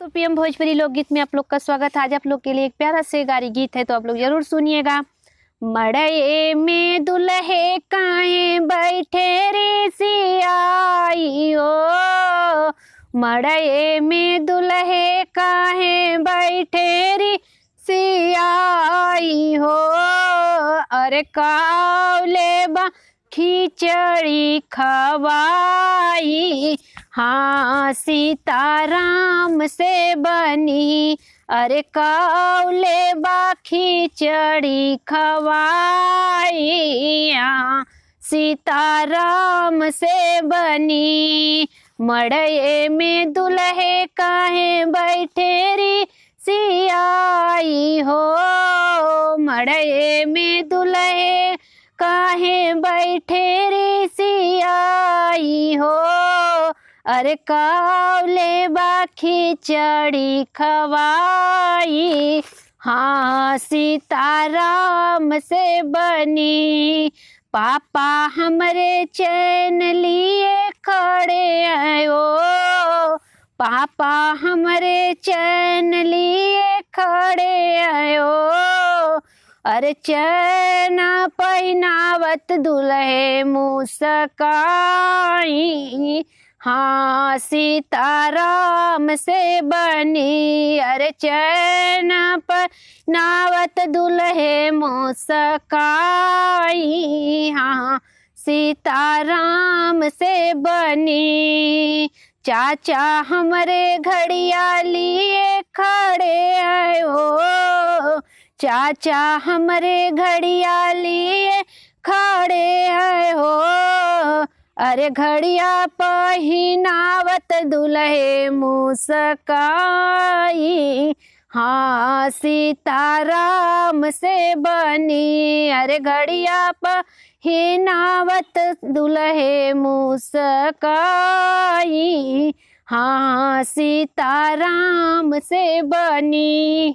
तो पीएम भोजपुरी लोकगीत में आप लोग का स्वागत है। आज आप लोग के लिए एक प्यारा से गारी गीत है, तो आप लोग जरूर सुनिएगा। मड़ई में दुल्हे काहे बैठे रे सियाई हो, मड़ई में दुल्हे काहे बैठे रे सियाई हो। अरे कावले बा खिचड़ी खवाई, हाँ सीताराम से बनी। अरे कावले बा खिचड़ी खवाई, हाँ सीताराम से बनी। मड़ई में दुल्हे काहे बैठे री सियाई हो, मड़ई में दुल्हे काहे बैठे रे सियाई हो। अरे कावले बा खिचड़ी खवाई, हाँ सीताराम से बनी। पापा हमरे चैन लिए खड़े आयो, पापा हमरे चैन लिए खड़े आयो। अरे चैन पहनावत दुल्हे मुस्काई, हाँ सीताराम से बनी। अरे चैन पहनावत दुल्हे मुस्काई, हाँ सीताराम से बनी। चाचा हमरे घड़िया लिए खड़े आयो, चाचा हमरे घड़िया लिए खड़े आयो। अरे घड़िया पहिनावत दुल्हे मुस्काई, हाँ सीताराम से बनी। अरे घड़िया पहिनावत दुल्हे मुस्काई, हाँ सीताराम से बनी।